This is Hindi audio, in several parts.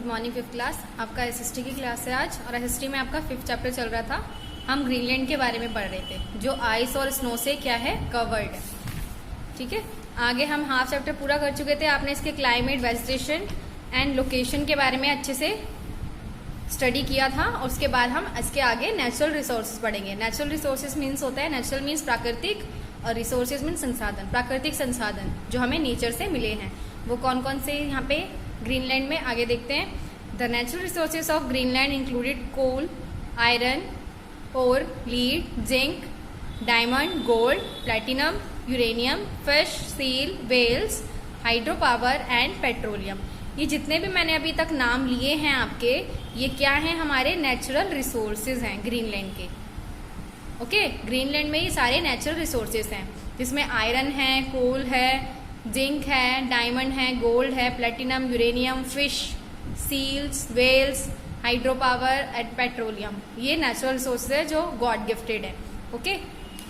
Good morning fifth class. आपका एसएसटी की क्लास है आज, और एसएसटी में आपका 5th चैप्टर चल रहा था। हम ग्रीनलैंड के बारे में पढ़ रहे थे, जो आइस और स्नो से क्या है, कवर्ड है। ठीक है, आगे हम हाफ चैप्टर पूरा कर चुके थे। आपने इसके क्लाइमेट, वेजिटेशन एंड लोकेशन के बारे में अच्छे से स्टडी किया था, और उसके बाद हम इसके आगे नेचुरल रिसोर्सेज पढ़ेंगे। नेचुरल रिसोर्सेज मीन्स होता है, नेचुरल मीन्स प्राकृतिक, और रिसोर्सेज मीन्स संसाधन। प्राकृतिक संसाधन जो हमें नेचर से मिले हैं, वो कौन कौन से यहाँ पे ग्रीनलैंड में आगे देखते हैं। The natural resources of Greenland included coal, iron, ore, lead, zinc, diamond, gold, platinum, uranium, fish, seal, whales, hydro power and petroleum. ये जितने भी मैंने अभी तक नाम लिए हैं आपके, ये क्या हैं, हमारे नेचुरल रिसोर्सेज हैं ग्रीनलैंड के। ओके, ग्रीनलैंड में ये सारे नेचुरल रिसोर्सेज हैं, जिसमें आयरन है, कोल है, जिंक है, डायमंड है, गोल्ड है, platinum, uranium, fish, seals, whales, hydro power and petroleum. ये नेचुरल रिसोर्सेज है जो गॉड गिफ्टेड है। ओके,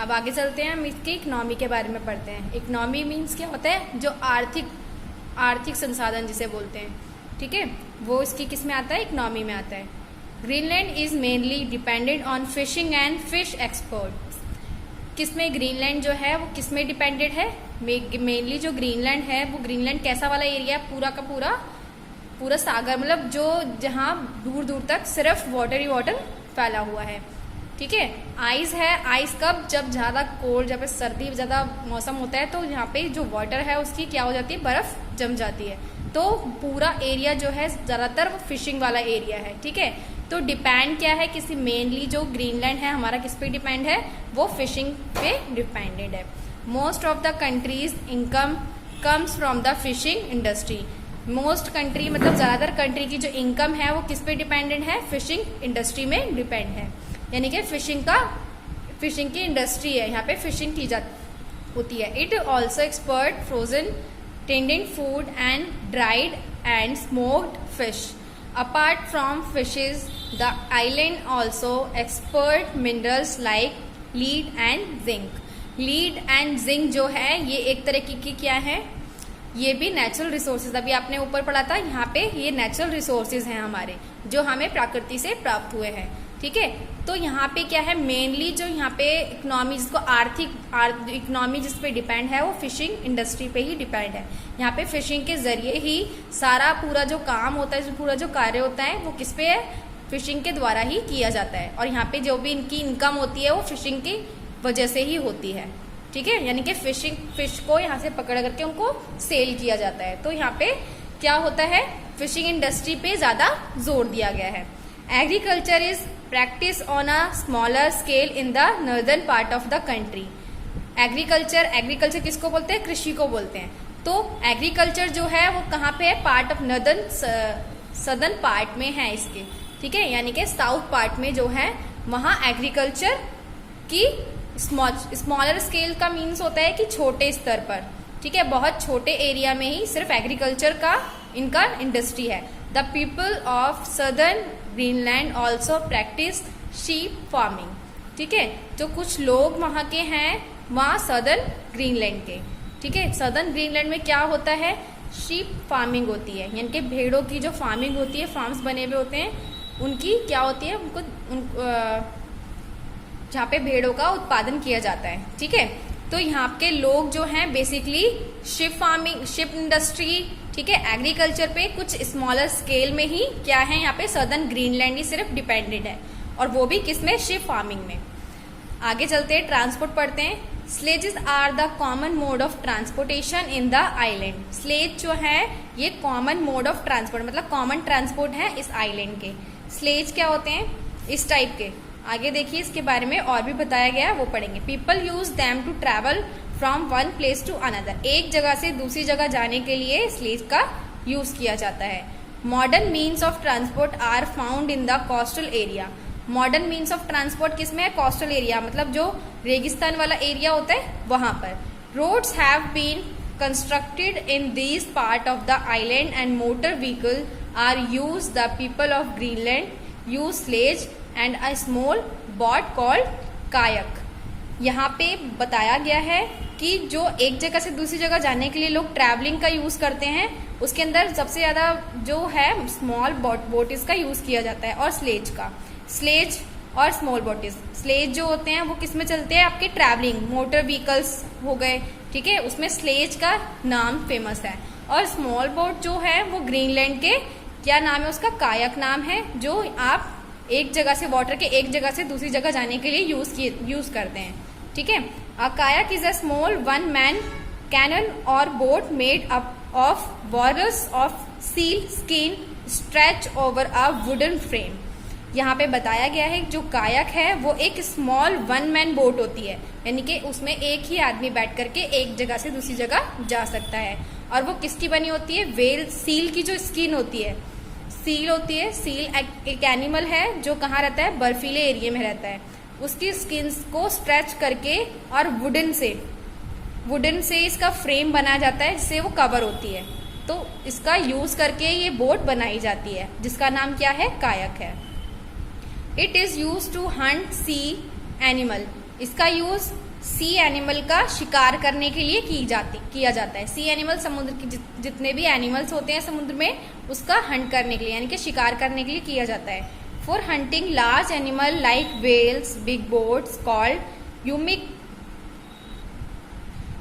अब आगे चलते हैं, हम इसकी इकोनॉमी के बारे में पढ़ते हैं। इकोनॉमी मीन्स क्या होता है, जो आर्थिक संसाधन जिसे बोलते हैं। ठीक है, वो इसकी किस में आता है, इकोनॉमी में आता है। Greenland is mainly dependent on fishing and fish export. किसमें ग्रीनलैंड जो है वो किसमें डिपेंडेंट है, मेनली जो ग्रीनलैंड है वो ग्रीनलैंड कैसा वाला एरिया है, पूरा का पूरा सागर, मतलब जो जहाँ दूर दूर तक सिर्फ वाटर ही वाटर फैला हुआ है। ठीक है, आइस है, आइस कब, जब ज्यादा कोल्ड, जब सर्दी ज्यादा मौसम होता है, तो यहाँ पे जो वाटर है उसकी क्या हो जाती है, बर्फ जम जाती है। तो पूरा एरिया जो है ज्यादातर वो फिशिंग वाला एरिया है। ठीक है, तो डिपेंड क्या है, किसी मेनली जो ग्रीनलैंड है हमारा किस पे डिपेंड है, वो फिशिंग पे डिपेंडेड है। Most of the countries income comes from the fishing industry. Most country मतलब ज्यादातर कंट्री की जो इनकम है वो किस पे डिपेंडेंट है, फिशिंग इंडस्ट्री में डिपेंड है। यानी कि फिशिंग की इंडस्ट्री है, यहाँ पे फिशिंग की जाती होती है। It also expert frozen tended food and dried and smoked fish. Apart from fishes, the island also export minerals like lead and zinc. Lead and zinc जो है ये एक तरह की क्या है, ये भी नेचुरल रिसोर्सेज, अभी आपने ऊपर पढ़ा था, यहाँ पे ये नेचुरल रिसोर्सेज हैं हमारे, जो हमें प्रकृति से प्राप्त हुए हैं। ठीक है, तो यहाँ पे क्या है, मेनली जो यहाँ पे इकोनॉमी, जिसको आर्थिक इकोनॉमी जिस पे डिपेंड है, वो फिशिंग इंडस्ट्री पे ही डिपेंड है। यहाँ पे फिशिंग के जरिए ही सारा पूरा जो काम होता है, पूरा जो कार्य होता है, वो किस पे है, फिशिंग के द्वारा ही किया जाता है। और यहाँ पे जो भी इनकी इनकम होती है वो फिशिंग की वजह से ही होती है। ठीक है, यानी कि फिश को यहाँ से पकड़ करके उनको सेल किया जाता है। तो यहाँ पे क्या होता है, फिशिंग इंडस्ट्री पे ज्यादा जोर दिया गया है। Agriculture is practice on a smaller scale in the northern part of the country. Agriculture किसको बोलते हैं, कृषि को बोलते हैं। तो एग्रीकल्चर जो है वो कहाँ पे है, पार्ट ऑफ सदर्न पार्ट में है इसके। ठीक है, यानी कि साउथ पार्ट में जो है वहाँ एग्रीकल्चर की स्मॉलर स्केल का मीन्स होता है कि छोटे स्तर पर। ठीक है, बहुत छोटे एरिया में ही सिर्फ एग्रीकल्चर का इनका इंडस्ट्री है। The people of southern Greenland also practice sheep farming. ठीक है, जो कुछ लोग वहाँ के हैं, वहाँ सदर्न ग्रीनलैंड के। ठीक है, सदर्न ग्रीनलैंड में क्या होता है, शीप फार्मिंग होती है, यानी कि भेड़ों की जो फार्मिंग होती है, फार्म्स बने हुए होते हैं, उनकी क्या होती है, जहाँ पे भेड़ों का उत्पादन किया जाता है। ठीक है, तो यहाँ के लोग जो हैं basically ship farming, ship industry, ठीक है, एग्रीकल्चर पे कुछ स्मॉलर स्केल में ही क्या है, यहाँ पे सदर्न ग्रीनलैंड ही सिर्फ डिपेंडेंट है, और वो भी किसमें, शिप फार्मिंग में। आगे चलते हैं, ट्रांसपोर्ट पढ़ते हैं। Sledges are the common mode of transportation in the island. Sledge जो है ये कॉमन मोड ऑफ ट्रांसपोर्ट, मतलब कॉमन ट्रांसपोर्ट है इस आइलैंड के। स्लेज क्या होते हैं, इस टाइप के। आगे देखिए, इसके बारे में और भी बताया गया है, वो पढ़ेंगे। People use them to travel from one place to another. एक जगह से दूसरी जगह जाने के लिए स्लेज का यूज किया जाता है। Modern means of transport are found in the coastal area. Modern means of transport किसमें है, कोस्टल एरिया, मतलब जो रेगिस्तान वाला एरिया होता है वहां पर। Roads have been constructed in this part of the island and motor vehicle are use. The people of Greenland use sledge and a small boat called kayak. यहाँ पे बताया गया है कि कि जो एक जगह से दूसरी जगह जाने के लिए लोग ट्रैवलिंग का यूज करते हैं, उसके अंदर सबसे ज्यादा जो है स्मॉल बोट इसका यूज किया जाता है, और स्लेज का। स्लेज और स्मॉल बोटिस, स्लेज जो होते हैं वो किस में चलते हैं, आपके ट्रैवलिंग मोटर व्हीकल्स हो गए, ठीक है, उसमें स्लेज का नाम फेमस है। और स्मॉल बोट जो है वो ग्रीनलैंड के क्या नाम है उसका, कायक नाम है, जो आप एक जगह से वाटर के एक जगह से दूसरी जगह जाने के लिए यूज करते हैं, ठीक है। A kayak is a small one man canoe or boat made up of borders of seal skin stretch over a wooden frame. यहाँ पे बताया गया है जो कायक है वो एक स्मॉल वन मैन बोट होती है, यानी कि उसमें एक ही आदमी बैठ करके एक जगह से दूसरी जगह जा सकता है। और वो किसकी बनी होती है, वेल सील की जो स्किन होती है, सील होती है, सील एक एनिमल है जो कहाँ रहता है, बर्फीले एरिया में रहता है, उसकी स्किन को स्ट्रेच करके और वुडन से इसका फ्रेम बनाया जाता है जिससे वो कवर होती है। तो इसका यूज करके ये बोट बनाई जाती है जिसका नाम क्या है, कायक है। It is use to hunt sea animal, इसका यूज सी एनिमल का शिकार करने के लिए किया जाता है। सी एनिमल समुद्र की जितने भी एनिमल्स होते हैं समुद्र में उसका हंट करने के लिए यानी कि शिकार करने के लिए किया जाता है। For hunting large animal like whales big boats called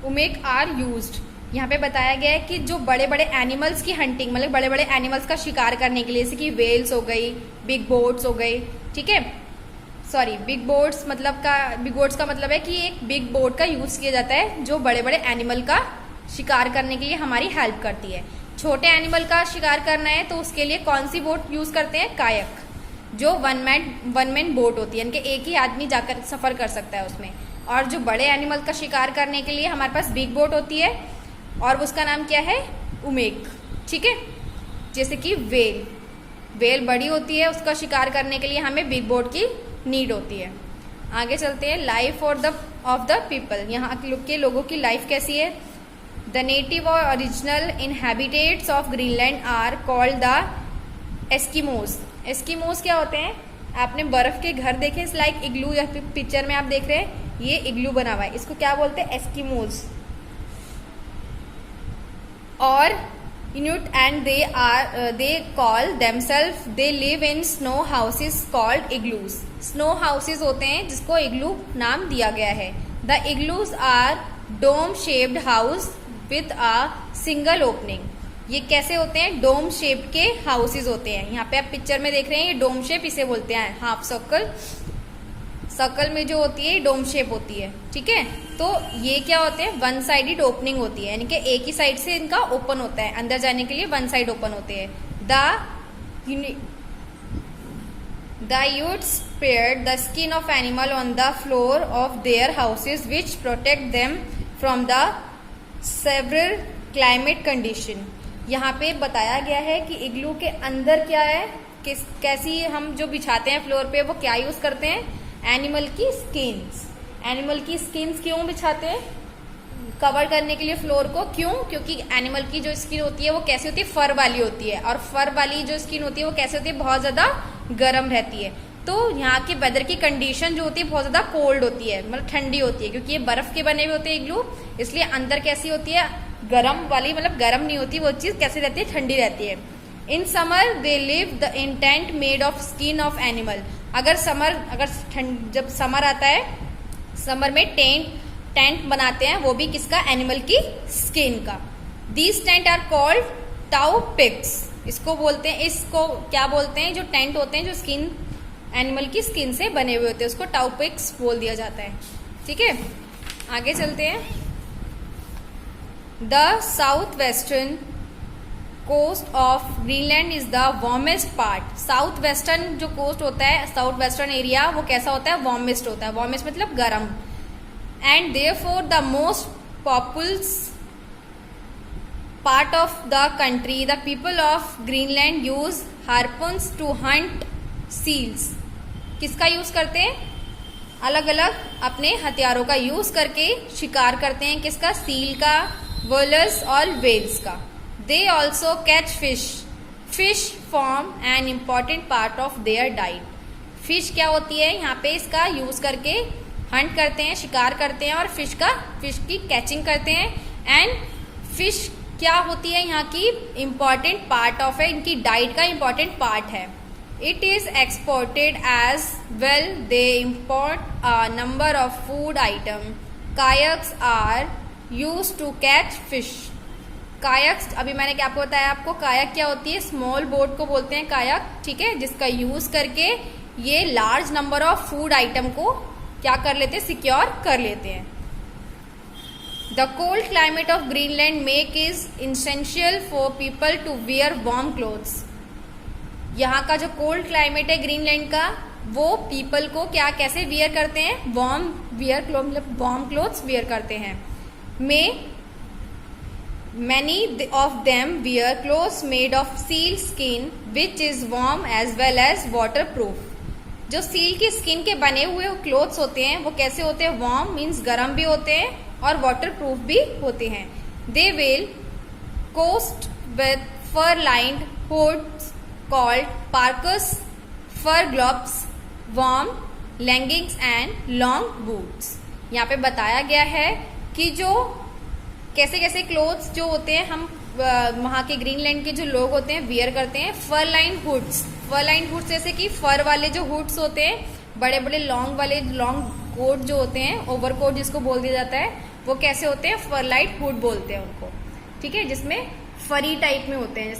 umiak are used. यहाँ पे बताया गया है कि जो बड़े बड़े एनिमल्स की हंटिंग, मतलब बड़े बड़े एनिमल्स का शिकार करने के लिए, जैसे कि वेल्स हो गई, बिग बोट्स हो गई, ठीक है, सॉरी बिग बोट्स का मतलब है कि एक बिग बोट का यूज किया जाता है जो बड़े बड़े एनिमल का शिकार करने के लिए हमारी हेल्प करती है। छोटे एनिमल का शिकार करना है तो उसके लिए कौन सी बोट यूज करते हैं, कायक, जो वन मैन बोट होती है, यानी कि एक ही आदमी जाकर सफर कर सकता है उसमें। और जो बड़े एनिमल का शिकार करने के लिए हमारे पास बिग बोट होती है और उसका नाम क्या है, उमेक, ठीक है। जैसे कि वेल बड़ी होती है, उसका शिकार करने के लिए हमें बिग बोट की नीड होती है। आगे चलते हैं, लाइफ ऑफ द पीपल, यहाँ के लोगों की लाइफ कैसी है। The native or original inhabitants of Greenland are called the Eskimos. Eskimos क्या होते हैं, आपने बर्फ के घर देखे, इस लाइक इग्लू, या पिक्चर में आप देख रहे हैं ये इग्लू बना हुआ है, इसको क्या बोलते हैं, एस्किमोज। और Inuit and they call themselves, they live in snow houses called igloos. Snow houses होते हैं जिसको igloo नाम दिया गया है। The igloos are dome shaped house with a single opening. ये कैसे होते हैं, डोम शेप के हाउसेज होते हैं। यहाँ पे आप पिक्चर में देख रहे हैं ये डोम शेप इसे बोलते हैं, हाफ सर्कल में जो होती है डोम शेप होती है, ठीक है। तो ये क्या होते हैं, वन साइडेड ओपनिंग होती है, यानी कि एक ही साइड से इनका ओपन होता है, अंदर जाने के लिए वन साइड ओपन होते हैं। The Inuits spread the skin of animal on the floor of their houses which protect them from the several climate condition. यहाँ पे बताया गया है कि इग्लू के अंदर क्या है, कैसी हम जो बिछाते हैं फ्लोर पे वो क्या यूज करते हैं, एनिमल की स्किन्स। एनिमल की स्किन्स क्यों बिछाते हैं, कवर करने के लिए फ्लोर को, क्यों, क्योंकि एनिमल की जो स्किन होती है वो कैसी होती है, फर वाली होती है, और फर वाली जो स्किन होती है वो कैसे होती है, बहुत ज्यादा गर्म रहती है। तो यहाँ के वेदर की कंडीशन जो होती है बहुत ज्यादा कोल्ड होती है, मतलब ठंडी होती है, क्योंकि ये बर्फ के बने हुए होते हैं इग्लू, इसलिए अंदर कैसी होती है, गर्म वाली, मतलब गर्म नहीं होती, वो चीज कैसी रहती है, ठंडी रहती है। In summer they live the in tent made of skin of animal. जब समर आता है, समर में टेंट बनाते हैं, वो भी किसका, एनिमल की स्किन का। These tent are called tau pigs. इसको बोलते हैं, इसको क्या बोलते हैं, जो टेंट होते हैं जो स्किन एनिमल की स्किन से बने हुए होते हैं उसको टाउ पिग्स बोल दिया जाता है, ठीक है। आगे चलते हैं। The south western coast of Greenland is the warmest part. South western जो कोस्ट होता है, साउथ वेस्टर्न एरिया, वो कैसा होता है, वार्मेस्ट होता है, वार्मेस्ट मतलब गर्म। And therefore the most populous part of the country, the people of Greenland use harpoons to hunt seals. किसका यूज करते हैं, अलग अलग अपने हथियारों का यूज करके शिकार करते हैं, किसका, सील का, वोलर्स और वेल्स का। They also catch fish. Fish form an important part of their diet. Fish क्या होती है, यहाँ पे इसका यूज करके हंट करते हैं, शिकार करते हैं और फिश की कैचिंग करते हैं। एंड फिश क्या होती है यहाँ की इम्पॉर्टेंट पार्ट ऑफ है, इनकी डाइट का इम्पॉर्टेंट पार्ट है। It is exported as well, they import a number of food item. Kayaks are use to catch fish. Kayaks, अभी मैंने क्या आपको बताया, आपको कायक क्या होती है, स्मॉल बोट को बोलते हैं कायक, ठीक है, जिसका यूज करके ये large number of food item को क्या कर लेते हैं, सिक्योर कर लेते हैं। The cold climate of Greenland make is essential for people to wear warm clothes. यहाँ का जो कोल्ड क्लाइमेट है ग्रीनलैंड का, वो पीपल को क्या कैसे वियर करते हैं, वार्म क्लोथ्स वियर करते हैं। Many of them wear clothes made of seal skin, which is warm as well as waterproof. जो सील की स्किन के बने हुए क्लोथ्स होते हैं वो कैसे होते हैं, वार्म मीन्स गर्म भी होते हैं और वाटरप्रूफ भी होते हैं। They will coast with fur-lined hoods called parkas, fur gloves, warm leggings and long boots. यहाँ पे बताया गया है कि जो कैसे कैसे क्लोथ्स जो होते हैं हम वहाँ के ग्रीनलैंड के जो लोग होते हैं वियर करते हैं। फर लाइन हुड्स, जैसे कि फर वाले जो हुड्स होते हैं, बड़े बड़े लॉन्ग कोट जो होते हैं, ओवरकोट जिसको बोल दिया जाता है, वो कैसे होते हैं, फर लाइट हुड बोलते हैं उनको, ठीक है, जिसमें फरी टाइप में होते हैं,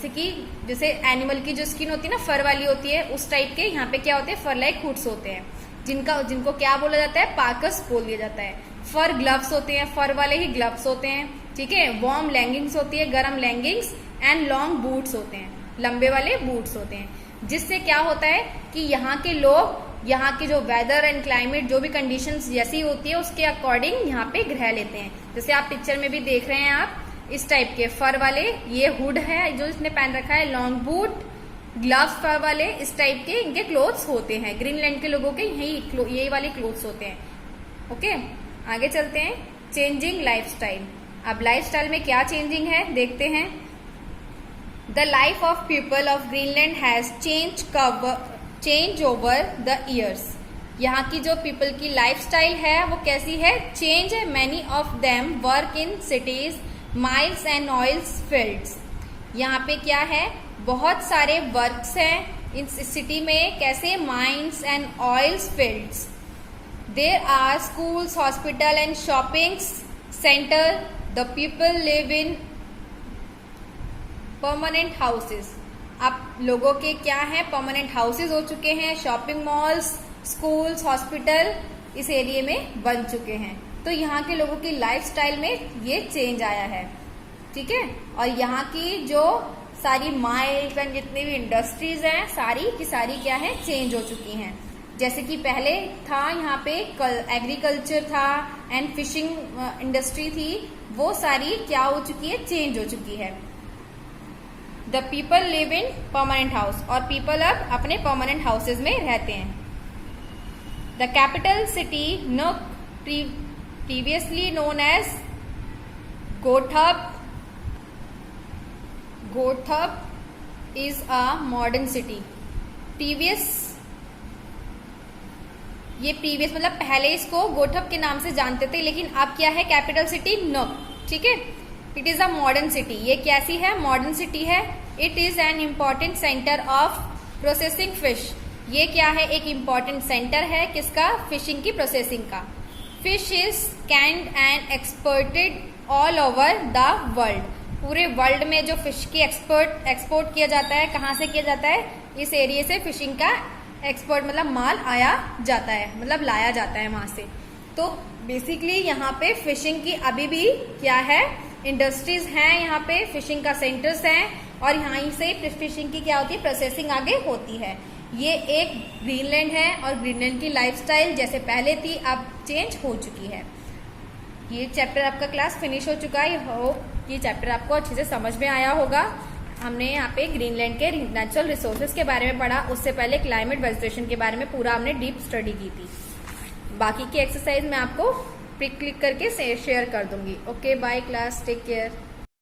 जैसे एनिमल की जो स्किन होती है ना फर वाली होती है, उस टाइप के यहाँ पे क्या होते हैं, फर लाइक हुड्स होते हैं, जिनको क्या बोला जाता है, पार्कस बोल दिया जाता है। फर ग्लव्स होते हैं, फर वाले ही ग्लव्स होते हैं, ठीक है। वार्म लेगिंग्स होती है, गर्म लेगिंग्स, एंड लॉन्ग बूट्स होते हैं, लंबे वाले बूट्स होते हैं, जिससे क्या होता है कि यहाँ के लोग यहाँ की जो वेदर एंड क्लाइमेट जो भी कंडीशंस जैसी होती है उसके अकॉर्डिंग यहाँ पे रह लेते हैं। जैसे आप पिक्चर में भी देख रहे हैं, आप इस टाइप के फर वाले, ये हुड है जो इसने पहन रखा है, लॉन्ग बूट, ग्लव्स फर वाले, इस टाइप के इनके क्लोथ्स होते हैं। ग्रीनलैंड के लोगों के यही वाले क्लोथ्स होते हैं। ओके, आगे चलते हैं। Changing lifestyle. अब लाइफस्टाइल में क्या चेंजिंग है देखते हैं। The life of people of Greenland has change over the years. यहाँ की जो पीपल की लाइफस्टाइल है वो कैसी है, चेंज है। Many of them work in cities, miles and oils fields. यहाँ पे क्या है, बहुत सारे वर्क्स हैं इन सिटी में, कैसे, mines and oils fields. There are schools, hospital and shopping centre. The people live in permanent houses. अब लोगों के क्या है, परमानेंट हाउसेस हो चुके हैं, शॉपिंग मॉल्स, स्कूल्स, हॉस्पिटल इस एरिया में बन चुके हैं। तो यहाँ के लोगों की लाइफस्टाइल में ये चेंज आया है, ठीक है। और यहाँ की जो सारी माइल्स एंड जितनी भी इंडस्ट्रीज हैं सारी की सारी क्या है, चेंज हो चुकी हैं। जैसे कि पहले था यहाँ पे एग्रीकल्चर था एंड फिशिंग इंडस्ट्री थी, वो सारी क्या हो चुकी है, चेंज हो चुकी है। The people live in permanent house, और पीपल अब अपने परमानेंट हाउसेज में रहते हैं। The capital city Nuuk, previously known as Godthab is a modern city. Previous मतलब पहले इसको गोथप के नाम से जानते थे, लेकिन अब क्या है, कैपिटल सिटी नुक, ठीक है। It is a modern city. ये कैसी है, मॉडर्न सिटी है। It is an important centre of processing fish. ये क्या है, एक इम्पॉर्टेंट सेंटर है किसका, फिशिंग की प्रोसेसिंग का। Fish is canned and exported all over the world. पूरे वर्ल्ड में जो फिश की एक्सपोर्ट किया जाता है, कहाँ से किया जाता है, इस एरिया से फिशिंग का एक्सपोर्ट मतलब माल आया जाता है, मतलब लाया जाता है वहां से। तो बेसिकली यहाँ पे फिशिंग की अभी भी क्या है, इंडस्ट्रीज हैं, यहाँ पे फिशिंग का सेंटर्स हैं, और यहाँ से फिशिंग की क्या होती है, प्रोसेसिंग आगे होती है। ये एक ग्रीनलैंड है, और ग्रीनलैंड की लाइफस्टाइल जैसे पहले थी अब चेंज हो चुकी है। ये चैप्टर आपका क्लास फिनिश हो चुका है। होप ये चैप्टर आपको अच्छे से समझ में आया होगा। हमने यहाँ पे ग्रीनलैंड के नेचुरल रिसोर्सेज के बारे में पढ़ा, उससे पहले क्लाइमेट वेजिटेशन के बारे में पूरा हमने डीप स्टडी की थी। बाकी की एक्सरसाइज मैं आपको पिक क्लिक करके शेयर कर दूंगी। Okay, bye class, take care.